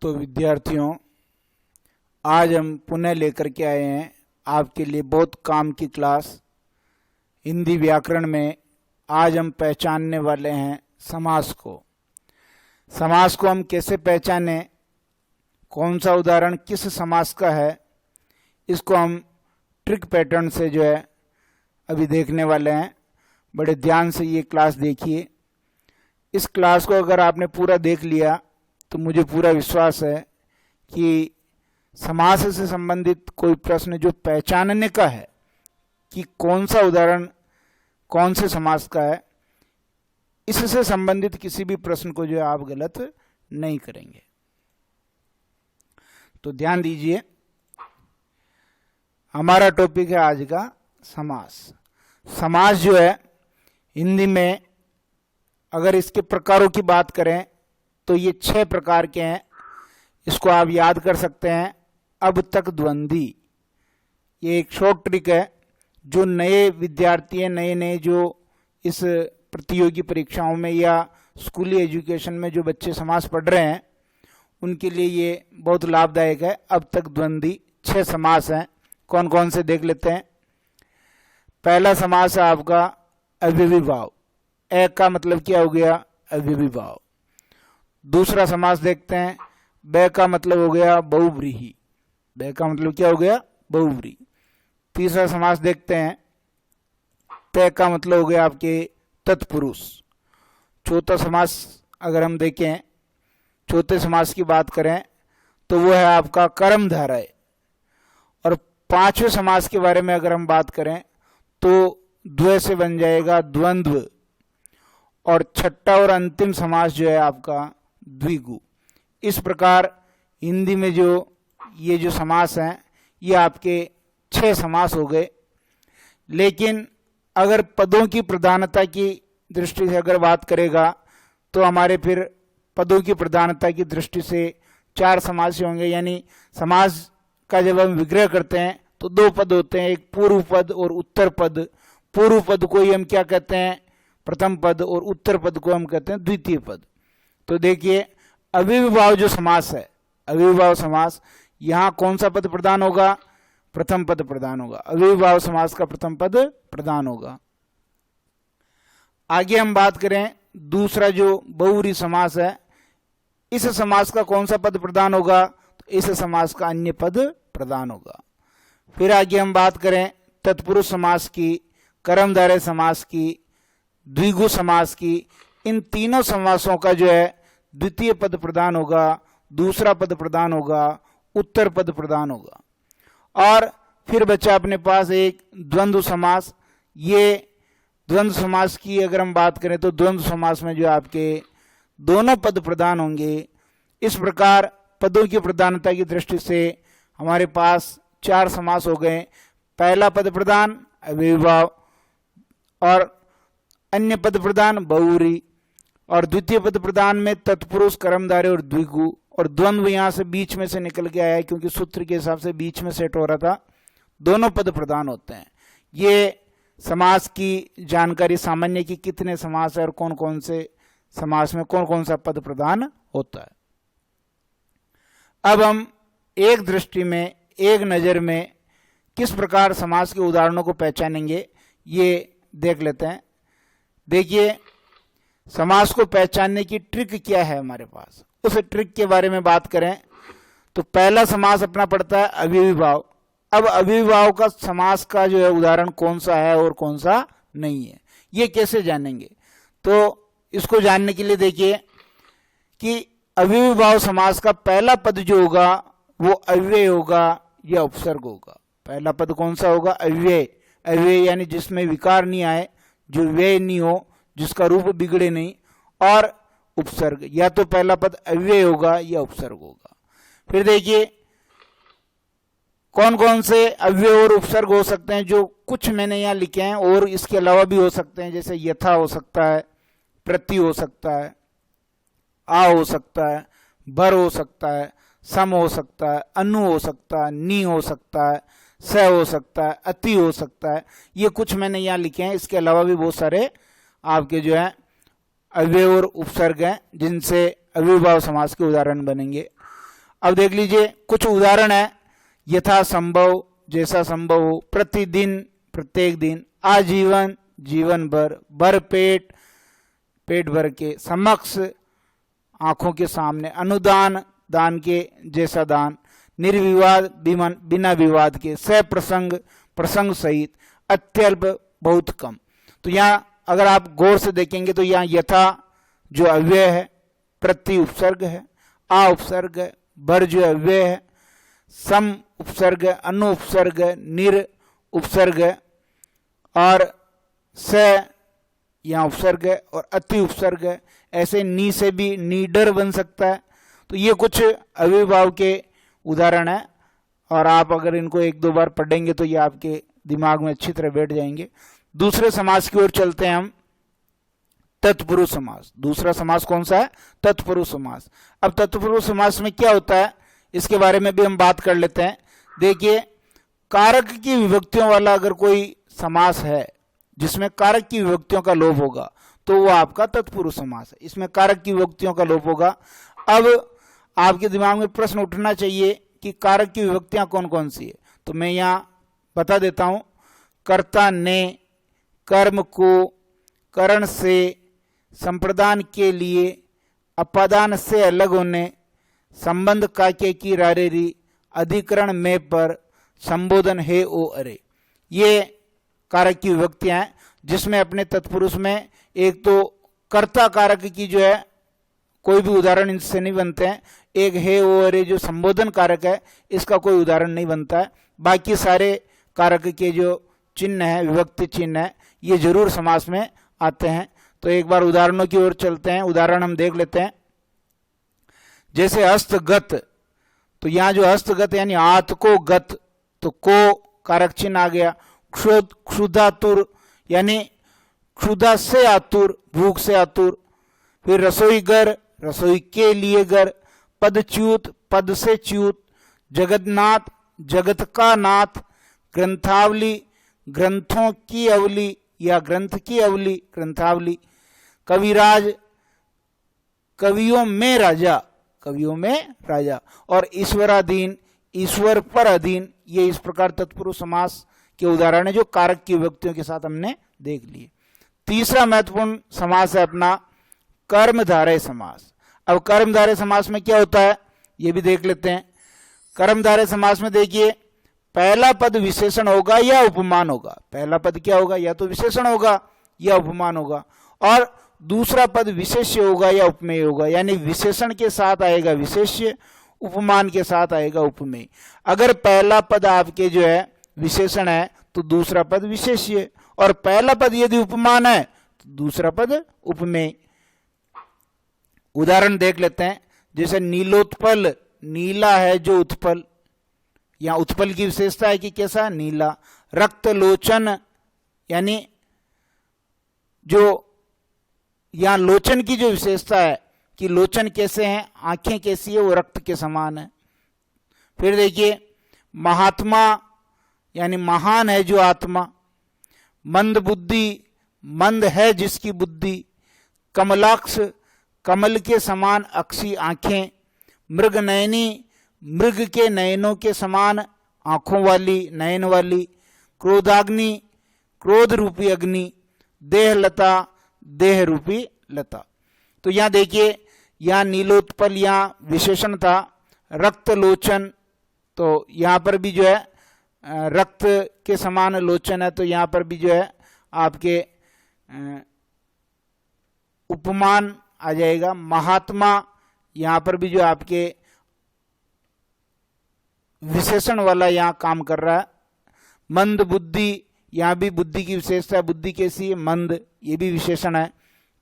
तो विद्यार्थियों, आज हम पुनः लेकर के आए हैं आपके लिए बहुत काम की क्लास हिंदी व्याकरण में। आज हम पहचानने वाले हैं समास को। समास को हम कैसे पहचानें, कौन सा उदाहरण किस समास का है, इसको हम ट्रिक पैटर्न से जो है अभी देखने वाले हैं। बड़े ध्यान से ये क्लास देखिए। इस क्लास को अगर आपने पूरा देख लिया तो मुझे पूरा विश्वास है कि समास से संबंधित कोई प्रश्न जो पहचानने का है कि कौन सा उदाहरण कौन से समास का है, इससे संबंधित किसी भी प्रश्न को जो है आप गलत नहीं करेंगे। तो ध्यान दीजिए, हमारा टॉपिक है आज का समास। समास जो है हिंदी में अगर इसके प्रकारों की बात करें तो ये 6 प्रकार के हैं। इसको आप याद कर सकते हैं। अब तक द्वंद्वी, ये एक शॉर्ट ट्रिक है जो नए विद्यार्थी हैं, नए जो इस प्रतियोगी परीक्षाओं में या स्कूली एजुकेशन में जो बच्चे समास पढ़ रहे हैं उनके लिए ये बहुत लाभदायक है। अब तक द्वंद्वी 6 समास हैं। कौन कौन से देख लेते हैं। पहला समास है आपका अव्ययी भाव। ए का मतलब क्या हो गया, अव्ययी भाव। दूसरा समास देखते हैं, बे का मतलब हो गया बहुव्रीहि। बे का मतलब क्या हो गया, बहुव्रीहि। तीसरा समास देखते हैं, ते का मतलब हो गया आपके तत्पुरुष। चौथा समास अगर हम देखें, चौथे समास की बात करें तो वो है आपका कर्मधारय। और 5वें समास के बारे में अगर हम बात करें तो द्वय से बन जाएगा द्वंद्व। और छठा और अंतिम समास जो है आपका द्विगु। इस प्रकार हिंदी में जो ये जो समास हैं ये आपके 6 समास हो गए। लेकिन अगर पदों की प्रधानता की दृष्टि से अगर बात करेगा तो हमारे फिर पदों की प्रधानता की दृष्टि से 4 समास होंगे। यानी समास का जब हम विग्रह करते हैं तो 2 पद होते हैं, एक पूर्व पद और उत्तर पद। पूर्व पद को ही हम क्या कहते हैं, प्रथम पद, और उत्तर पद को हम कहते हैं द्वितीय पद। तो देखिए, अव्ययी भाव जो समास है, अव्ययी भाव समास, यहां कौन सा पद प्रदान होगा, प्रथम पद प्रदान होगा। अव्ययी भाव समास का प्रथम पद प्रदान होगा। आगे हम बात करें दूसरा जो बहुव्रीहि समास है, इस समास का कौन सा पद प्रदान होगा, तो इस समास का अन्य पद प्रदान होगा। फिर आगे हम बात करें तत्पुरुष समास की, कर्मधारय समास की, द्विगु समास की। इन तीनों समासों का जो है द्वितीय पद प्रदान होगा, दूसरा पद प्रदान होगा, उत्तर पद प्रदान होगा। और फिर बच्चा अपने पास एक द्वंद्व समास। ये द्वंद्व समास की अगर हम बात करें तो द्वंद्व समास में जो आपके दोनों पद प्रदान होंगे। इस प्रकार पदों की प्रधानता की दृष्टि से हमारे पास 4 समास हो गए। पहला पद प्रदान अव्ययी भाव, और अन्य पद प्रदान बहुव्रीहि, और द्वितीय पद प्रदान में तत्पुरुष, कर्मधारय और द्विगु। और द्वंद्व यहां से बीच में से निकल के आया है क्योंकि सूत्र के हिसाब से बीच में सेट हो रहा था। दोनों पद प्रदान होते हैं। ये समास की जानकारी सामान्य की कितने समास है और कौन कौन से समास में कौन कौन सा पद प्रदान होता है। अब हम एक दृष्टि में, एक नजर में किस प्रकार समास के उदाहरणों को पहचानेंगे ये देख लेते हैं। देखिए, समास को पहचानने की ट्रिक क्या है हमारे पास, उस ट्रिक के बारे में बात करें तो पहला समास अपना पड़ता है अव्ययी भाव। अब अव्ययी भाव का समास का जो है उदाहरण कौन सा है और कौन सा नहीं है, ये कैसे जानेंगे। तो इसको जानने के लिए देखिए कि अव्ययी भाव समास का पहला पद जो होगा वो अव्यय होगा या उपसर्ग होगा। पहला पद कौन सा होगा, अव्यय। अव्यय यानी जिसमें विकार नहीं आए, जो व्यय नहीं हो, जिसका रूप बिगड़े नहीं, और उपसर्ग। या तो पहला पद अव्यय होगा या उपसर्ग होगा। फिर देखिए कौन कौन से अव्यय और उपसर्ग हो सकते हैं, जो कुछ मैंने यहां लिखे हैं, और इसके अलावा भी हो सकते हैं। जैसे यथा हो सकता है, प्रति हो सकता है, आ हो सकता है, भर हो सकता है, सम हो सकता है, अनु हो सकता है, नी हो सकता है, स हो सकता है, अति हो सकता है। ये कुछ मैंने यहां लिखे हैं। इसके अलावा भी बहुत सारे आपके जो है अव्यय और उपसर्ग हैं जिनसे अव्ययी भाव समास के उदाहरण बनेंगे। अब देख लीजिए कुछ उदाहरण है। यथा संभव, जैसा संभव हो, प्रतिदिन, प्रत्येक दिन, आजीवन, जीवन भर, भरपेट, पेट भर के, समक्ष, आंखों के सामने, अनुदान, दान के जैसा दान, निर्विवाद, बिना विवाद के, सप्रसंग, प्रसंग सहित, अत्यल्प, बहुत कम। तो यहाँ अगर आप गौर से देखेंगे तो यहाँ यथा जो अव्यय है, प्रति उपसर्ग है, आ उपसर्ग है, भर जो अव्यय है, सम उपसर्ग है, अनु उपसर्ग है, निर उपसर्ग है, और स यहाँ उपसर्ग है और अति उपसर्ग है। ऐसे नी से भी नीडर बन सकता है। तो ये कुछ अव्ययभाव के उदाहरण है, और आप अगर इनको एक दो बार पढ़ेंगे तो ये आपके दिमाग में अच्छी तरह बैठ जाएंगे। दूसरे समास की ओर चलते हैं हम, तत्पुरुष समास। दूसरा समास कौन सा है? तत्पुरुष समास। अब तत्पुरुष समास में क्या होता है इसके बारे में भी हम बात कर लेते हैं। देखिए, कारक की विभक्तियों वाला अगर कोई समास है जिसमें कारक की विभक्तियों का लोप होगा तो वो आपका तत्पुरुष समास है। इसमें कारक की विभक्तियों का लोप होगा। अब आपके दिमाग में प्रश्न उठना चाहिए कि कारक की विभक्तियां कौन कौन सी है। तो मैं यहाँ बता देता हूं। कर्ता ने, कर्म को, करण से, संप्रदान के लिए, अपादान से अलग होने, संबंध काके की रारेरी, अधिकरण में पर, संबोधन हे ओ अरे, ये कारक की विभक्तियां हैं जिसमें अपने तत्पुरुष में एक तो कर्ता कारक की जो है कोई भी उदाहरण इनसे नहीं बनते हैं। एक हे ओ अरे जो संबोधन कारक है इसका कोई उदाहरण नहीं बनता है। बाकी सारे कारक के जो चिन्ह है, विभक्ति चिन्ह है, ये जरूर समास में आते हैं। तो एक बार उदाहरणों की ओर चलते हैं। उदाहरण हम देख लेते हैं। जैसे हस्तगत, तो यहाँ जो हस्तगत यानी हाथ को गत, तो को कारक चिन्ह आ गया। क्षुधातुर यानी क्षुधा से आतुर, भूख से आतुर। फिर रसोई घर, रसोई के लिए घर। पदच्युत, पद से च्युत। जगन्नाथ, जगत का नाथ। ग्रंथावली, ग्रंथों की अवली या ग्रंथ की अवली, ग्रंथावली। कविराज, कवियों में राजा, कवियों में राजा। और ईश्वराधीन, ईश्वर पर अधीन। ये इस प्रकार तत्पुरुष समास के उदाहरण है जो कारक की विभक्तियों के साथ हमने देख लिए। तीसरा महत्वपूर्ण समास है अपना कर्मधारय समास। अब कर्मधारय समास में क्या होता है ये भी देख लेते हैं। कर्मधारय समास में देखिए, पहला पद विशेषण होगा या उपमान होगा। पहला पद क्या होगा? या तो विशेषण होगा या उपमान होगा। और दूसरा पद विशेष्य होगा या उपमेय होगा। यानी विशेषण के साथ आएगा विशेष्य, उपमान के साथ आएगा उपमेय। अगर पहला पद आपके जो है विशेषण है तो दूसरा पद विशेष्य, और पहला पद यदि उपमान है तो दूसरा पद उपमेय। उदाहरण देख लेते हैं। जैसे नीलोत्पल, नीला है जो उत्पल, यहां उत्पल की विशेषता है कि कैसा? नीला। रक्त लोचन यानी जो यहां लोचन की जो विशेषता है कि लोचन कैसे हैं, आंखें कैसी है, वो रक्त के समान है। फिर देखिए, महात्मा यानी महान है जो आत्मा। मंद बुद्धि, मंद है जिसकी बुद्धि। कमलाक्ष, कमल के समान अक्षी आंखें। मृग नयनी, मृग के नयनों के समान आंखों वाली, नयन वाली। क्रोधाग्नि, क्रोध रूपी अग्नि। देहलता, देह रूपी लता। तो यहां देखिए, यहां नीलोत्पल यहां विशेषण था। रक्त लोचन, तो यहां पर भी जो है रक्त के समान लोचन है, तो यहां पर भी जो है आपके उपमान आ जाएगा। महात्मा, यहां पर भी जो आपके विशेषण वाला यहां काम कर रहा है। मंद बुद्धि, यहां भी बुद्धि की विशेषता है। बुद्धि कैसी है? मंद, ये भी विशेषण है।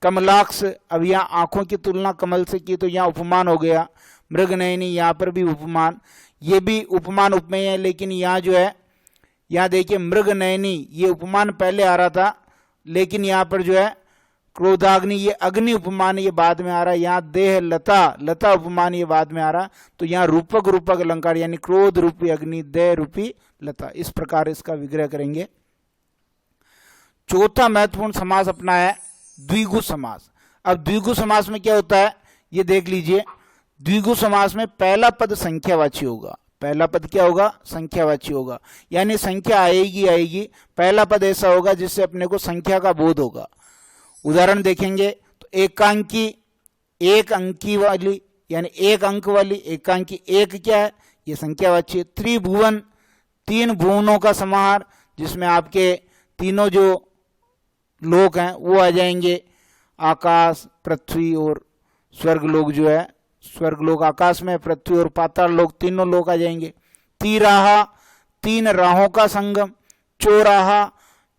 कमलाक्ष, अब यहां आंखों की तुलना कमल से की तो यहां उपमान हो गया। मृग नयनी, यहां पर भी उपमान, ये भी उपमान उपमेय है। लेकिन यहां जो है, यहां देखिए मृग नयनी, ये उपमान पहले आ रहा था, लेकिन यहां पर जो है क्रोधाग्नि, ये अग्नि उपमान ये बाद में आ रहा है। यहाँ देह लता, लता उपमान ये बाद में आ रहा। तो यहाँ रूपक रूपक अलंकार यानी क्रोध रूपी अग्नि, देह रूपी लता, इस प्रकार इसका विग्रह करेंगे। चौथा महत्वपूर्ण समास अपना है द्विगु समास। अब द्विगु समास में क्या होता है ये देख लीजिए। द्विगु समास में पहला पद संख्यावाची होगा। पहला पद क्या होगा? संख्यावाची होगा, यानी संख्या आएगी। पहला पद ऐसा होगा जिससे अपने को संख्या का बोध होगा। उदाहरण देखेंगे तो एकांकी, एक अंकी वाली यानी एक अंक वाली एकांकी, एक क्या है? ये संख्यावाची है। त्रिभुवन, तीन भुवनों का समाहार, जिसमें आपके तीनों जो लोक हैं वो आ जाएंगे, आकाश, पृथ्वी और स्वर्गलोक जो है, स्वर्गलोक आकाश में, पृथ्वी और पाताल लोक, तीनों लोक आ जाएंगे। तिराहा, तीन राहों का संगम। चौराहा,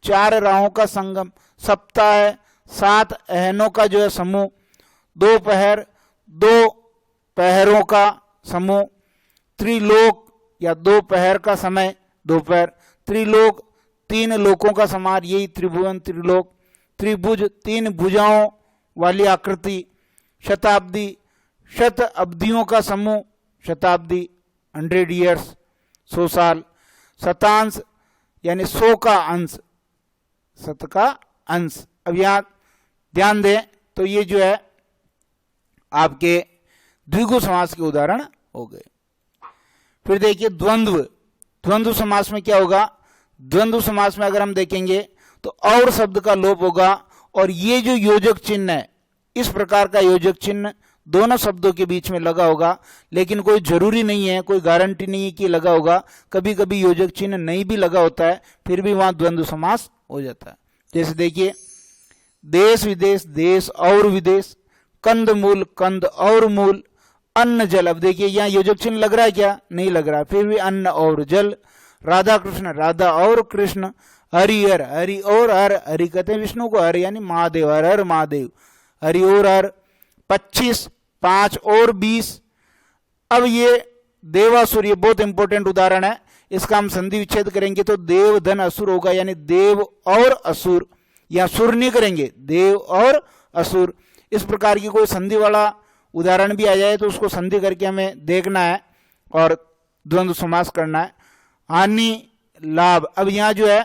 चार राहों का संगम। सप्ताह, सात अहनों का जो है समूह। दोपहर, दो पहरों का समूह। त्रिलोक या दोपहर का समय, दोपहर। त्रिलोक, तीन लोकों का समाहार, यही त्रिभुवन त्रिलोक। त्रिभुज, तीन भुजाओं वाली आकृति। शताब्दी, शत अवधियों का समूह। शताब्दी 100 ईयर्स, 100 साल। शतांश यानी 100 का अंश, शत का अंश। अब यहां ध्यान दें तो ये जो है आपके द्विगु समास के उदाहरण हो गए। फिर देखिए द्वंद्व। द्वंद्व समास में क्या होगा? द्वंद्व समास में अगर हम देखेंगे तो और शब्द का लोप होगा, और ये जो योजक चिन्ह है, इस प्रकार का योजक चिन्ह दोनों शब्दों के बीच में लगा होगा, लेकिन कोई जरूरी नहीं है, कोई गारंटी नहीं है कि लगा होगा। कभी कभी योजक चिन्ह नहीं भी लगा होता है, फिर भी वहां द्वंद्व समास हो जाता है। जैसे देखिए देश विदेश, देश और विदेश। कंद मूल, कंद और मूल। अन्न जल, अब देखिए यहाँ योजक चिन्ह लग रहा है क्या? नहीं लग रहा, फिर भी अन्न और जल। राधा कृष्ण, राधा और कृष्ण। हरिहर, हरि और हर, हरि कहते हैं विष्णु को, हर यानी महादेव, हर हर महादेव, हरि और हर। 25, 5 और 20। अब ये देवासुर, ये बहुत इंपॉर्टेंट उदाहरण है, इसका हम संधि विच्छेद करेंगे तो देव धन असुर होगा, यानी देव और असुर, या सुर नहीं करेंगे, देव और असुर। इस प्रकार की कोई संधि वाला उदाहरण भी आ जाए तो उसको संधि करके हमें देखना है और द्वंद्व समास करना है। हानि, लाभ, अब यहां जो है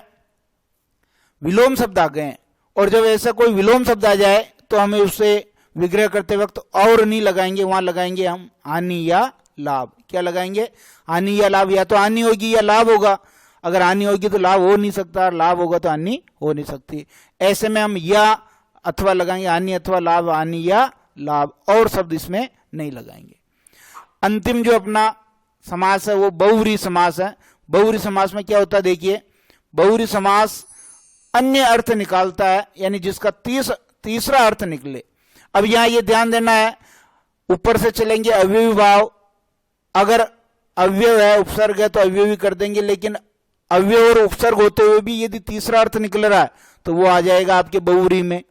विलोम शब्द आ गए हैं, और जब ऐसा कोई विलोम शब्द आ जाए तो हमें उससे विग्रह करते वक्त और नहीं लगाएंगे, वहां लगाएंगे हम हानि या लाभ। क्या लगाएंगे? हानि या लाभ। या तो हानि होगी या लाभ होगा। अगर हानि होगी तो लाभ हो नहीं सकता, लाभ होगा तो हानि हो नहीं सकती। ऐसे में हम या अथवा लगाएंगे, हानि अथवा लाभ, हानि या लाभ, और शब्द इसमें नहीं लगाएंगे। अंतिम जो अपना समास है वो बहुव्रीहि समास है। बहुव्रीहि समास में क्या होता है? देखिए बहुव्रीहि समास अन्य अर्थ निकालता है, यानी जिसका तीसरा अर्थ निकले। अब यहां ये ध्यान देना है, ऊपर से चलेंगे अव्ययी भाव। अगर अव्यय है, उपसर्ग है तो अव्ययी कर देंगे, लेकिन अव्यय और उपसर्ग होते हुए भी यदि तीसरा अर्थ निकल रहा है तो वो आ जाएगा आपके बहुव्रीहि में।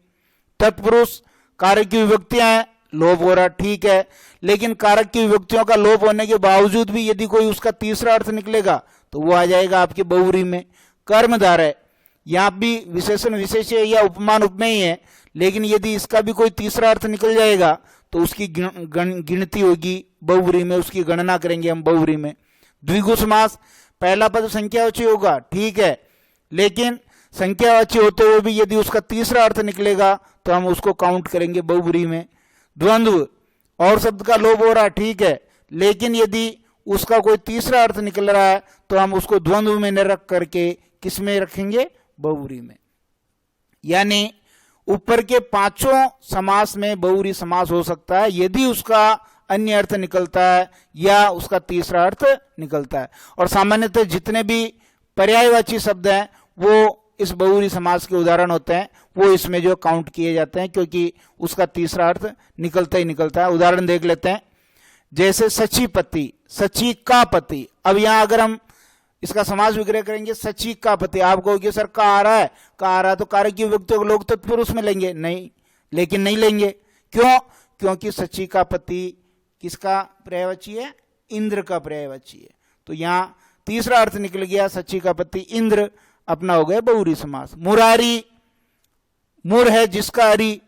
तत्पुरुष, कारक की विभक्तियां हैं, लोप हो रहा, ठीक है, लेकिन कारक की विभक्तियों का लोप होने के बावजूद भी यदि कोई उसका तीसरा अर्थ निकलेगा तो वो आ जाएगा आपके बहुव्रीहि में। कर्मधारय, यहां भी विशेषण विशेष्य या उपमान उपमेय है, लेकिन यदि इसका भी कोई तीसरा अर्थ निकल जाएगा तो उसकी गिनती होगी बहुव्रीहि में, उसकी गणना करेंगे हम बहुव्रीहि में। द्विगु समास, पहला पद संख्यावाची होगा, ठीक है, लेकिन संख्यावाची होते हुए भी यदि उसका तीसरा अर्थ निकलेगा तो हम उसको काउंट करेंगे बहुव्रीहि में। द्वंद्व, और शब्द का लोप हो रहा है, ठीक है, लेकिन यदि उसका कोई तीसरा अर्थ निकल रहा है तो हम उसको द्वंद्व में न रख करके किस में रखेंगे? बहुव्रीहि में। यानी ऊपर के पांचों समास में बहुव्रीहि समास हो सकता है यदि उसका अन्य अर्थ निकलता है या उसका तीसरा अर्थ निकलता है। और सामान्यतः जितने भी पर्यायवाची शब्द हैं वो इस बहुव्रीहि समास के उदाहरण होते हैं, वो इसमें जो काउंट किए जाते हैं, क्योंकि उसका तीसरा अर्थ निकलता ही निकलता है। उदाहरण देख लेते हैं, जैसे सचीपति, सची का पति। अब यहां अगर हम इसका समास विग्रह करेंगे, सची का पति, आप कहोगे सर का आ रहा है, का आ रहा है तो कारक की विभक्ति को लोग तत्पुरुष में लेंगे, नहीं, लेकिन नहीं लेंगे। क्यों? क्योंकि सची का पति किसका पर्यायवाची है? इंद्र का पर्यायवाची है। तो यहां तीसरा अर्थ निकल गया, सची का पति इंद्र, अपना हो गया बहुव्रीहि समास। मुरारी, मुर है जिसका हरि,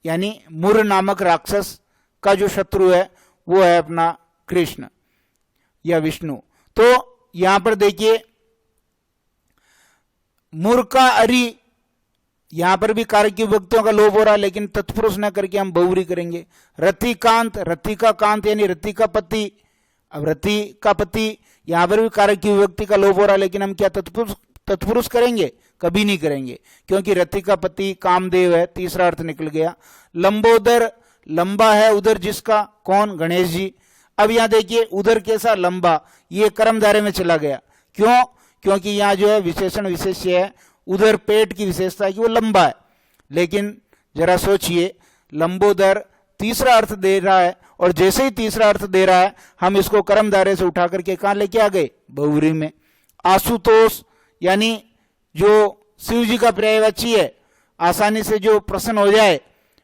यानी मुर नामक राक्षस का जो शत्रु है वो है अपना कृष्ण या विष्णु। तो यहां पर देखिए मुर का अरि, यहां पर भी कारक की विभक्तियों का लोप हो रहा है, लेकिन तत्पुरुष न करके हम बहुव्रीहि करेंगे। रतिकांत, रतिका कांत यानी रति का पति। अब रति का पति, यहां पर भी कारक की विभक्ति का लोप हो रहा है, लेकिन हम क्या तत्पुरुष करेंगे? कभी नहीं करेंगे, क्योंकि रति का पति कामदेव है, तीसरा अर्थ निकल गया। लंबोदर, लंबा है उधर जिसका, कौन? गणेश जी। अब यहां देखिए उधर कैसा? लंबा, ये कर्मधारय में चला गया। क्यों? क्योंकि यहां जो है विशेषण विशेष्य है, उधर पेट की विशेषता है कि वो लंबा है। लेकिन जरा सोचिए, लंबोदर तीसरा अर्थ दे रहा है, और जैसे ही तीसरा अर्थ दे रहा है हम इसको कर्मधारय से उठा करके कहां लेके आ गए? बहुव्रीहि में। आशुतोष यानी जो शिव जी का पर्यायवाची है, आसानी से जो प्रसन्न हो जाए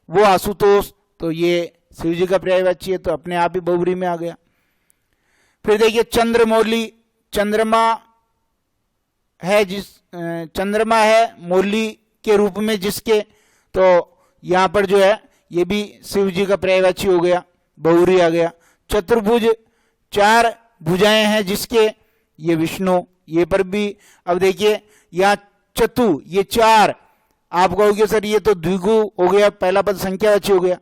वो आशुतोष, तो ये शिव जी का पर्यायवाची है, तो अपने आप ही बहुव्रीहि में आ गया। फिर देखिए चंद्रमौली, चंद्रमा है चंद्रमा है मौली के रूप में जिसके, तो यहां पर जो है ये भी शिव जी का पर्यायवाची हो गया, बहुव्रीहि आ गया। चतुर्भुज, चार भुजाएं हैं जिसके, ये विष्णु, ये पर भी। अब देखिए यहाँ चतु, ये चार, आप कहोगे सर ये तो द्विगु हो गया, पहला पद संख्यावाची हो गया।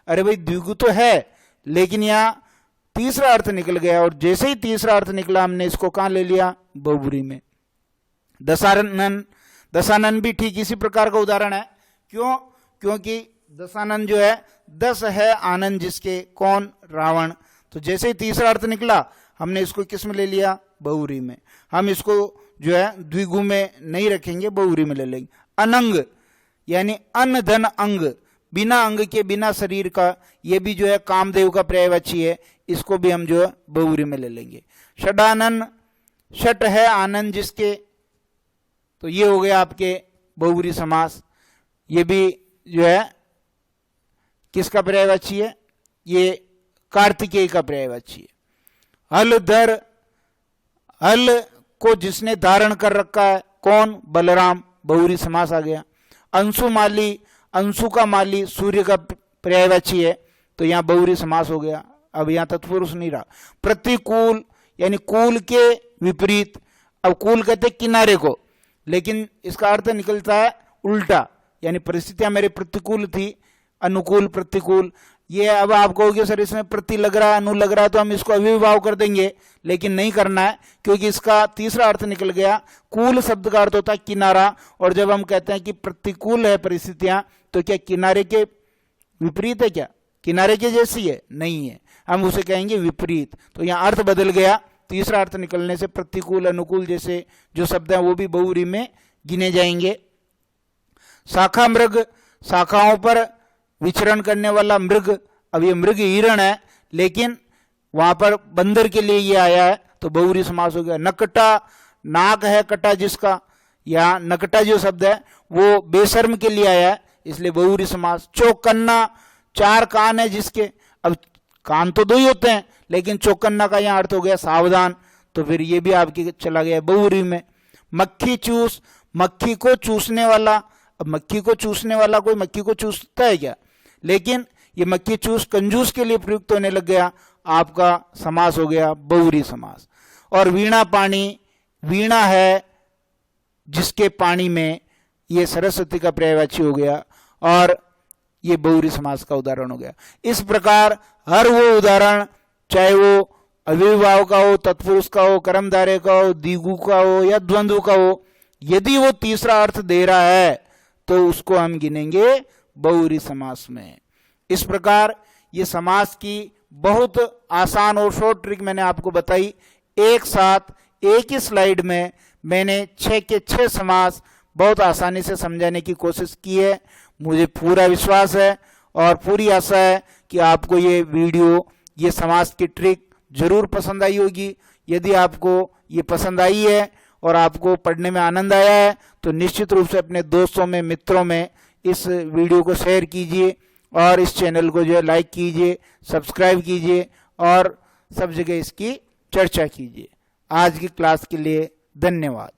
अरे भाई द्विगु तो है, लेकिन यहाँ तीसरा अर्थ निकल गया, और जैसे ही तीसरा अर्थ निकला हमने इसको कहां ले लिया? बहुव्रीहि में। दशानन, दशानन भी ठीक इसी प्रकार का उदाहरण है। क्यों? क्योंकि दशानन जो है 10 है आनंद जिसके, कौन? रावण। तो जैसे ही तीसरा अर्थ निकला हमने इसको किस में ले लिया? बहुव्रीहि में। हम इसको जो है द्विगु में नहीं रखेंगे, बहुव्रीहि में ले लेंगे। अनंग यानी अन्न धन अंग, बिना अंग के, बिना शरीर का, ये भी जो है कामदेव का पर्यायवाची है, इसको भी हम जो है बहुव्रीहि में ले लेंगे। षडानन, षट है आनंद जिसके, तो ये हो गया आपके बहुव्रीहि समास। ये भी जो है किसका पर्यायवाची है? ये कार्तिकेय का पर्यायवाची है। हल धर, हल को जिसने धारण कर रखा है, कौन? बलराम, बहुव्रीहि समास आ गया। अंशुमाली, अंशु का माली सूर्य का पर्यायवाची है, तो यहां बहुव्रीहि समास हो गया। अब यहां तत्पुरुष नहीं रहा। प्रतिकूल यानी कूल के विपरीत, अब कूल कहते किनारे को, लेकिन इसका अर्थ निकलता है उल्टा, यानी परिस्थितियां मेरे प्रतिकूल थी, अनुकूल प्रतिकूल। ये अब आप कहोगे सर इसमें प्रति लग रहा है, अनु लग रहा है, तो हम इसको अविभाव कर देंगे, लेकिन नहीं करना है, क्योंकि इसका तीसरा अर्थ निकल गया। कूल शब्द का अर्थ होता है किनारा, और जब हम कहते हैं कि प्रतिकूल है परिस्थितियां, तो क्या किनारे के विपरीत है? क्या किनारे के जैसी है? नहीं है, हम उसे कहेंगे विपरीत। तो यहाँ अर्थ बदल गया, तीसरा अर्थ निकलने से प्रतिकूल अनुकूल जैसे जो शब्द हैं वो भी बहुव्रीहि में गिने जाएंगे। शाखा मृग, शाखाओं पर विचरण करने वाला मृग, अब ये मृग हिरण है, लेकिन वहां पर बंदर के लिए ये आया है, तो बहुव्रीहि समास हो गया। नकटा, नाक है कटा जिसका, या नकटा जो शब्द है वो बेशर्म के लिए आया है, इसलिए बहुव्रीहि समास। चौकन्ना, चार कान है जिसके, अब कान तो दो ही होते हैं, लेकिन चौकन्ना का यहाँ अर्थ हो गया सावधान, तो फिर ये भी आपके चला गया बहुव्रीहि में। मक्खी चूस, मक्खी को चूसने वाला, अब मक्खी को चूसने वाला कोई मक्खी को चूसता है क्या? लेकिन ये मक्खी चूस कंजूस के लिए प्रयुक्त होने लग गया, आपका समास हो गया बहुव्रीहि समास। और वीणा पानी, वीणा है जिसके पानी में, ये सरस्वती का पर्यायवाची हो गया, और ये बहुव्रीहि समास का उदाहरण हो गया। इस प्रकार हर वो उदाहरण, चाहे वो अविभाव का हो, तत्पुरुष का हो, कर्मधारय का हो, द्विगु का हो या द्वंद्व का हो, यदि वो तीसरा अर्थ दे रहा है तो उसको हम गिनेंगे बहुव्रीहि समास में। इस प्रकार ये समास की बहुत आसान और शॉर्ट ट्रिक मैंने आपको बताई। एक साथ एक ही स्लाइड में मैंने 6 के 6 समास बहुत आसानी से समझाने की कोशिश की है। मुझे पूरा विश्वास है और पूरी आशा है कि आपको ये वीडियो, ये समास की ट्रिक जरूर पसंद आई होगी। यदि आपको ये पसंद आई है और आपको पढ़ने में आनंद आया है तो निश्चित रूप से अपने दोस्तों में, मित्रों में इस वीडियो को शेयर कीजिए और इस चैनल को जो है लाइक कीजिए, सब्सक्राइब कीजिए और सब जगह इसकी चर्चा कीजिए। आज की क्लास के लिए धन्यवाद।